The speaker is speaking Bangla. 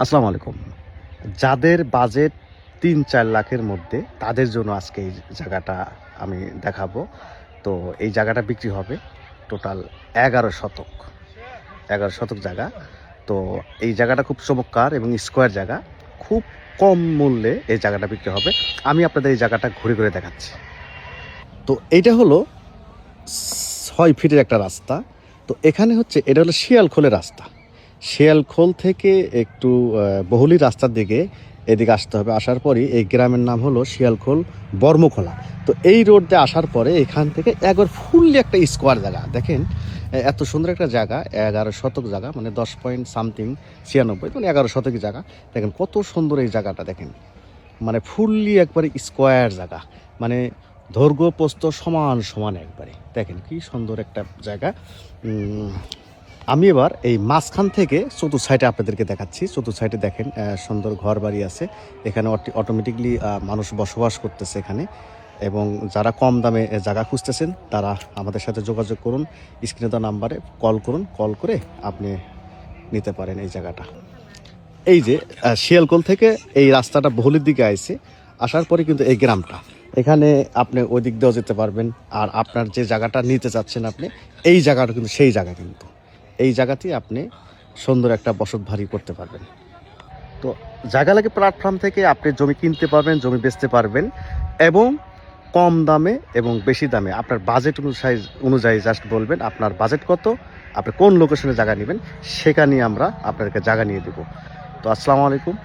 আসসালামু আলাইকুম। যাদের বাজেট ৩-৪ লাখের মধ্যে তাদের জন্য আজকে এই জায়গাটা আমি দেখাবো। তো এই জায়গাটা বিক্রি হবে টোটাল ১১ শতক। ১১ শতক জায়গা। তো এই জায়গাটা খুব চমৎকার এবং স্কোয়ার জায়গা। খুব কম মূল্যে এই জায়গাটা বিক্রি হবে। আমি আপনাদের এই জায়গাটা ঘুরে, ঘুরে দেখাচ্ছি। তো এইটা হলো ৬ ফিটের একটা রাস্তা। তো এখানে হচ্ছে এটা হলো শিয়ালখোলের রাস্তা। শিয়ালখোল থেকে একটু বহুলি রাস্তার দিকে এদিকে আসতে হবে। আসার পরই এই গ্রামের নাম হলো শিয়ালখোল বর্মখোলা। তো এই রোড দিয়ে আসার পরে এখান থেকে একবার ফুললি একটা স্কোয়ার জায়গা দেখেন। এত সুন্দর একটা জায়গা, ১১ শতক জায়গা, মানে ১০ পয়েন্ট সামথিং ৯৬, মানে ১১ শতক জায়গা। দেখেন কত সুন্দর এই জায়গাটা দেখেন, মানে ফুললি একবারে স্কোয়ার জায়গা, মানে দৈর্ঘ্য প্রস্থ সমান সমান একবারে। দেখেন কি সুন্দর একটা জায়গা। আমি এবার এই মাঝখান থেকে চতুর্থ সাইডে আপনাদেরকে দেখাচ্ছি। চতুর্থ সাইডে দেখেন সুন্দর ঘর বাড়ি আছে। এখানে অটোমেটিকলি মানুষ বসবাস করতেছে এখানে। এবং যারা কম দামে জায়গা খুঁজতেছেন তারা আমাদের সাথে যোগাযোগ করুন। স্ক্রিনে দেওয়া নাম্বারে কল করুন, কল করে আপনি নিতে পারেন এই জায়গাটা। এই যে শিয়ালকোল থেকে এই রাস্তাটা বহুলের দিকে আইছে, আসার পরে কিন্তু এই গ্রামটা, এখানে আপনি ওই দিক দিয়েও যেতে পারবেন। আর আপনার যে জায়গাটা নিতে চাচ্ছেন আপনি, এই জায়গাটা কিন্তু সেই জায়গা, কিন্তু এই জায়গাতেই আপনি সুন্দর একটা বসত ভারী করতে পারবেন। তো জায়গা লাগে প্ল্যাটফর্ম থেকে আপনি জমি কিনতে পারবেন, জমি বেচতে পারবেন, এবং কম দামে এবং বেশি দামে আপনার বাজেট অনুযায়ী জাস্ট বলবেন আপনার বাজেট কত, আপনি কোন লোকেশনে জায়গা নেবেন, সেখানে আমরা আপনাদেরকে জায়গা নিয়ে দেবো। তো আসসালামু আলাইকুম।